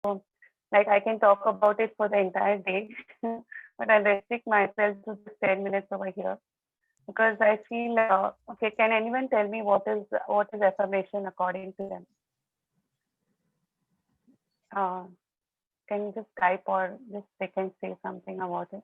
Like I can talk about it for the entire day, but I'll restrict myself to just 10 minutes over here because I feel okay. Can anyone tell me what is affirmation according to them? Uh, can you just type or just they can say something about it?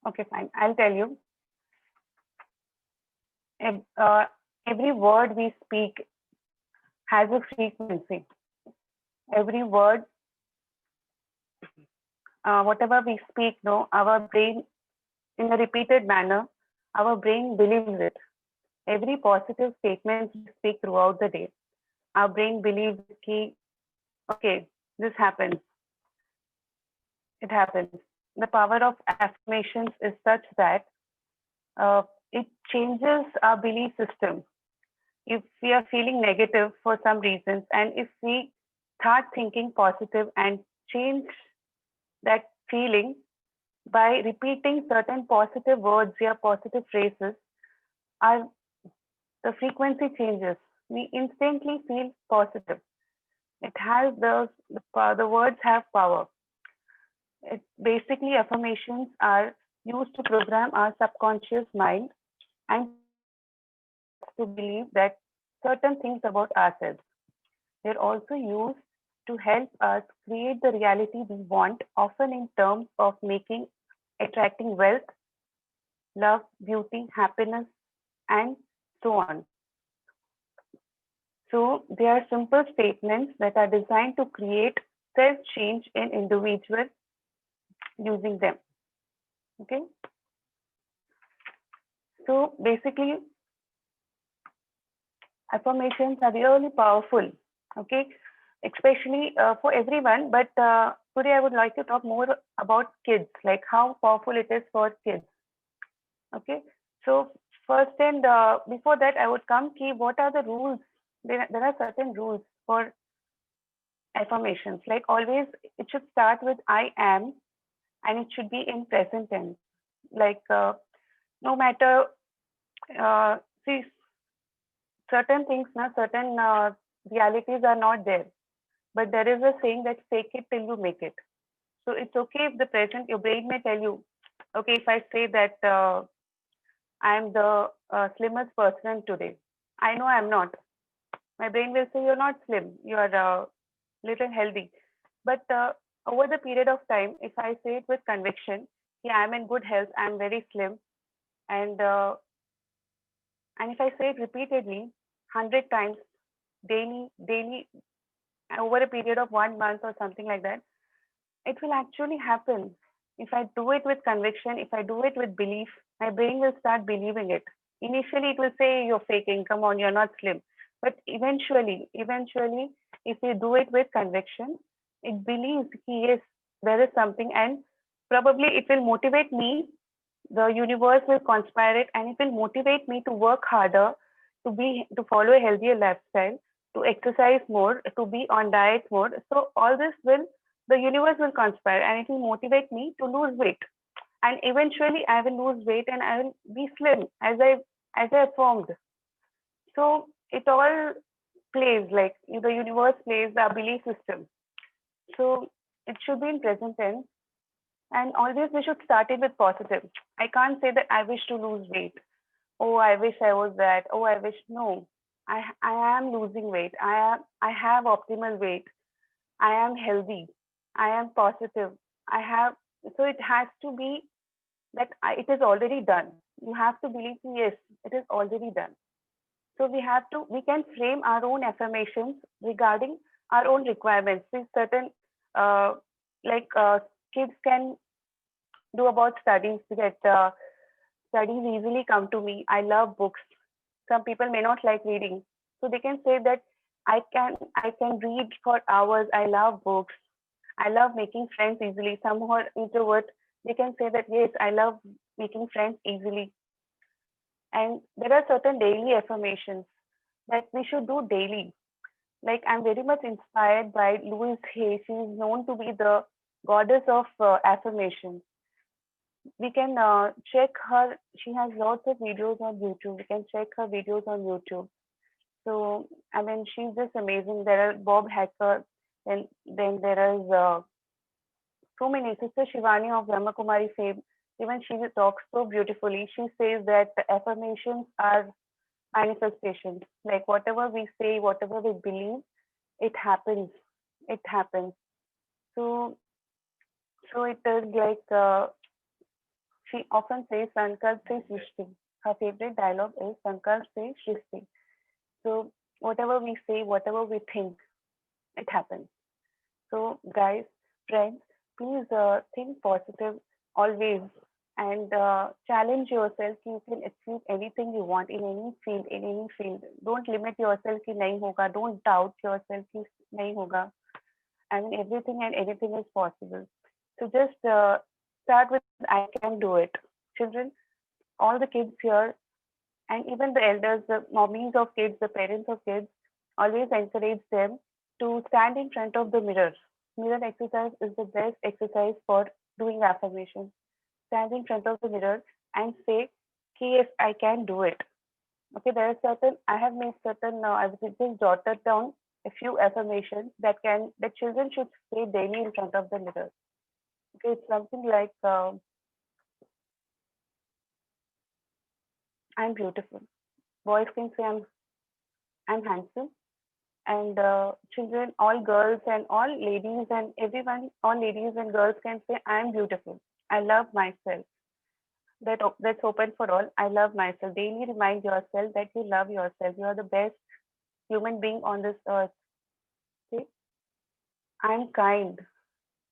Okay, fine. I'll tell you. Ev- Uh, every word we speak has a frequency. Every word, whatever we speak, no, our brain, in a repeated manner, our brain believes it. Every positive statement we speak throughout the day, our brain believes ki, okay, this happens, it happens. The power of affirmations is such that uh, it changes our belief system. If we are feeling negative for some reasons, and if we start thinking positive and change that feeling by repeating certain positive words or positive phrases, our the frequency changes. We instantly feel positive. It has the words have power. It basically affirmations are used to program our subconscious mind and to believe that certain things about ourselves. They're also used to help us create the reality we want, often in terms of making attracting wealth, love, beauty, happiness, and so on. So they are simple statements that are designed to create self change in individuals using them. Okay. So basically, affirmations are really powerful. Okay. Especially for everyone. But today I would like to talk more about kids, like how powerful it is for kids. Okay. So first and before that, I would come key. What are the rules? There are certain rules for affirmations. Like always, it should start with I am and it should be in present tense. Like no matter, uh, see, certain things, certain realities are not there. But there is a saying that fake it till you make it. So it's okay if the present, your brain may tell you, okay, if I say that I am the slimmest person today, I know I'm not. My brain will say you're not slim, you're little healthy. But over the period of time, if I say it with conviction, yeah, I'm in good health, I'm very slim, and uh, and if I say it repeatedly, 100 times daily, over a period of 1 month or something like that, it will actually happen. If I do it with conviction, if I do it with belief, my brain will start believing it. Initially, it will say you're faking. Come on, you're not slim. But eventually, if you do it with conviction, it believes yes, there is something, and probably it will motivate me. The universe will conspire it, and it will motivate me to work harder, to follow a healthier lifestyle, to exercise more, to be on diet more. So all this will the universe will conspire, and it will motivate me to lose weight, and eventually I will lose weight and I will be slim as I formed. So it all plays like the universe plays the belief system. So it should be in present tense, and always we should start it with positive. I can't say that I wish to lose weight. Oh, I wish I was that. Oh, I wish. No, I am losing weight. I have optimal weight. I am healthy. I am positive. I have, so it has to be that it is already done. You have to believe, yes, it is already done. So we can frame our own affirmations regarding our own requirements. See, certain, uh, like kids can do about studies that studies easily come to me. I love books. Some people may not like reading. So they can say that I can read for hours. I love books. I love making friends easily. Some who are introvert, they can say that yes, I love making friends easily. And there are certain daily affirmations that we should do daily. Like I'm very much inspired by Louise Hay. She is known to be the goddess of affirmations. we can check her. She has lots of videos on YouTube. We can check her videos on YouTube. So I mean, she's just amazing. There are Bob Hacker, then there is so many. Sister Shivani of Brahma Kumari fame. Even she talks so beautifully. She says that the affirmations are manifestations. Like whatever we say, whatever we believe, it happens. It happens. So so it is like she often says Sankar se Srishti. Her favorite dialogue is Sankar se Srishti. So whatever we say, whatever we think, it happens. So guys, friends, please think positive always and challenge yourself. You can achieve anything you want in any field. In any field, don't limit yourself. कि नहीं होगा. Don't doubt yourself. कि नहीं होगा. I mean, everything and anything is possible. So just start with I can do it. Children, all the kids here, and even the elders, the mommies of kids, the parents of kids, always encourage them to stand in front of the mirror. Mirror exercise is the best exercise for doing affirmation. Stand in front of the mirror and say, yes, I can do it. Okay, there are certain, I have made certain, I was just jotted down a few affirmations that children should say daily in front of the mirror. Okay, it's something like, I'm beautiful. Boys can say I'm handsome. And children, all girls and all ladies and everyone, all ladies and girls can say, I'm beautiful. I love myself. That's open for all. I love myself. Daily remind yourself that you love yourself. You are the best human being on this earth. Okay? I'm kind.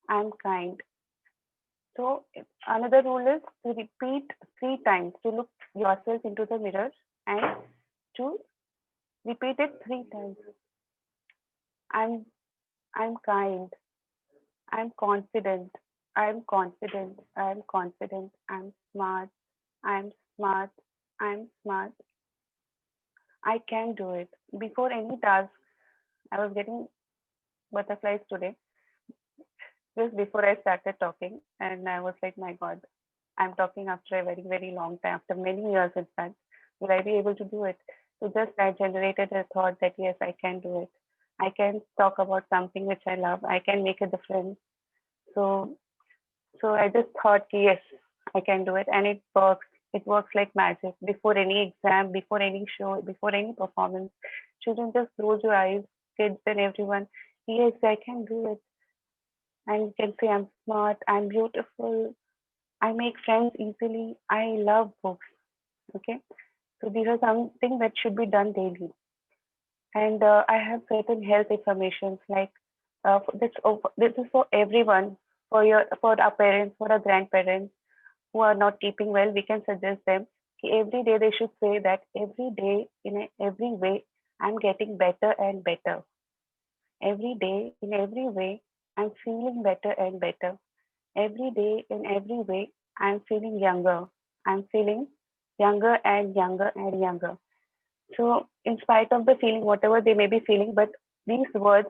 I'm kind. So another rule is to repeat 3 times, to look yourself into the mirror and to repeat it 3 times. I'm I'm kind. I'm confident. I'm confident. I'm confident. I'm smart. I'm smart. I'm smart. I can do it. Before any task, I was getting butterflies today, just before I started talking. And I was like, my God, I'm talking after a very, very long time, after many years, in fact. Will I be able to do it? So just I generated a thought that yes, I can do it. I can talk about something which I love. I can make a difference. So So I just thought, yes, I can do it. And it works. It works like magic. Before any exam, before any show, before any performance, children just close your eyes, kids and everyone. Yes, I can do it. And you can say, I'm smart, I'm beautiful, I make friends easily, I love books. Okay. So these are something that should be done daily. And I have certain health information like this is for everyone, for our parents, for our grandparents who are not keeping well. We can suggest them every day they should say that every day every way I'm getting better and better. Every day in every way I'm feeling better and better. Every day in every way I'm feeling younger. I'm feeling younger and younger and younger. So, in spite of the feeling, whatever they may be feeling, but these words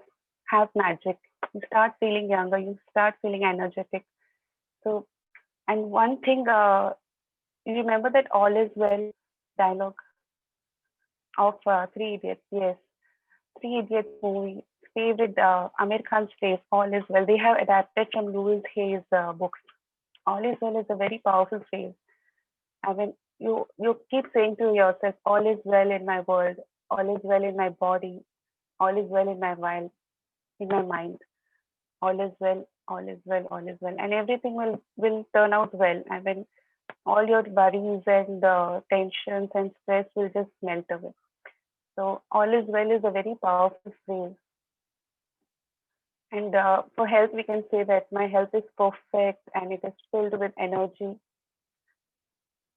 have magic. You start feeling younger, you start feeling energetic. So, and one thing, you remember that all is well dialogue of Three Idiots? Yes, Three Idiots movie. Favorite Amir Khan's face, All is Well. They have adapted from Louis Hayes' books. All is Well is a very powerful phrase. I mean, you keep saying to yourself, all is well in my world, all is well in my body, all is well in my mind, all is well, all is well, all is well, and everything will turn out well. I mean, all your worries and tensions and stress will just melt away. So, all is well is a very powerful phrase. And for health, we can say that my health is perfect and it is filled with energy.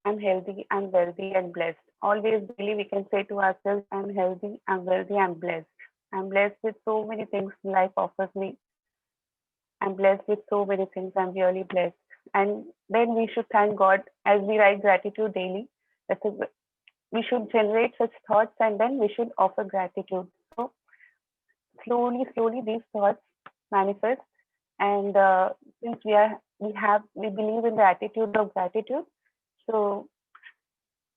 I'm healthy, I'm wealthy, and blessed. Always daily we can say to ourselves, I'm healthy, I'm wealthy, I'm blessed. I'm blessed with so many things life offers me. I'm blessed with so many things. I'm really blessed. And then we should thank God as we write gratitude daily. That's a, we should generate such thoughts and then we should offer gratitude. So slowly, slowly these thoughts manifest. And since we are we believe in the attitude of gratitude. So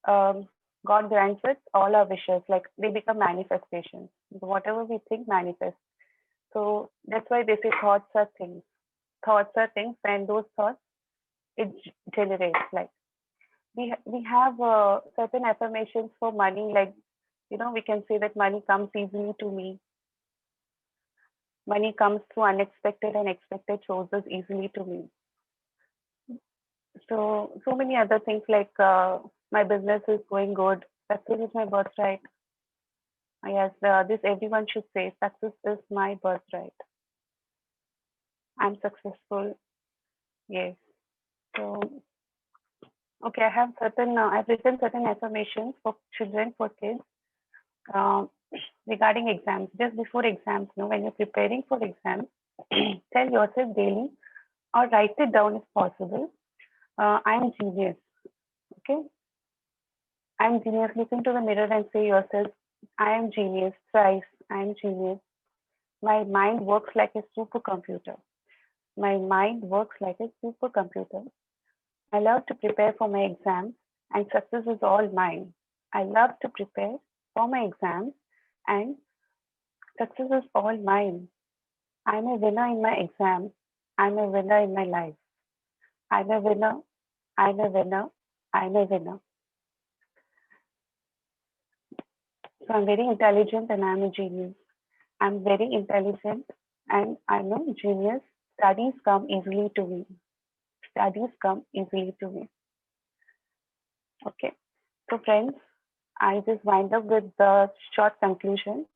God grants us all our wishes, like they become manifestations. Whatever we think manifests. So that's why they say thoughts are things. Thoughts are things, and those thoughts it generates. Like we have certain affirmations for money, like we can say that money comes easily to me. Money comes through unexpected and expected sources easily to me. So many other things like my business is going good. Success is my birthright. Yes, this everyone should say. Success is my birthright. I'm successful. Yes. So okay, I have certain. I've written certain affirmations for children, for kids, um, regarding exams. Just before exams, when you're preparing for exams, tell yourself daily or write it down if possible. I'm genius. Okay, I'm genius. Listen to the mirror and say yourself, I am genius. Thrice, I am genius. My mind works like a supercomputer. My mind works like a supercomputer. I love to prepare for my exams, and success is all mine. I love to prepare for my exams, and success is all mine. I'm a winner in my exams. I'm a winner in my life. I'm a winner. I'm a winner. I'm a winner. So I'm very intelligent and I'm a genius. I'm very intelligent and I'm a genius. Studies come easily to me. Studies come easily to me. Okay. So friends, I just wind up with the short conclusion.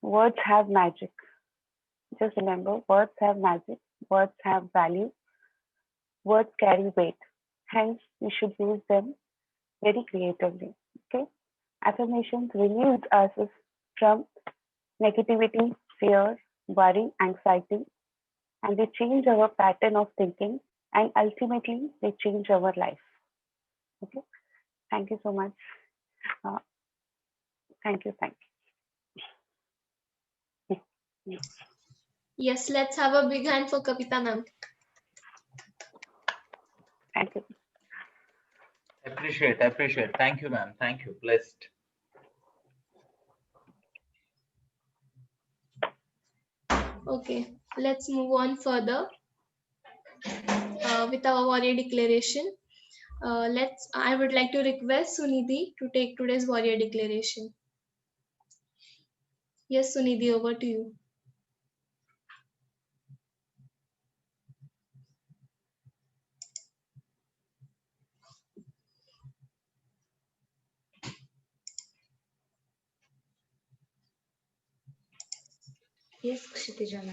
Words have magic. Just remember, words have magic. Words have value. Words carry weight. Hence, we should use them very creatively. Okay. Affirmations release us from negativity, fear, worry, anxiety, and they change our pattern of thinking, and ultimately they change our life. Okay. Thank you so much. Uh, thank you. Thank you. Yes, let's have a big hand for Kavita ma'am. Thank you. Appreciate. Thank you, ma'am. Thank you. Blessed. Okay, let's move on further with our warrior declaration. I would like to request Sunidhi to take today's warrior declaration. Yes, Sunidhi, over to you. Yes, Kshitija ma'am.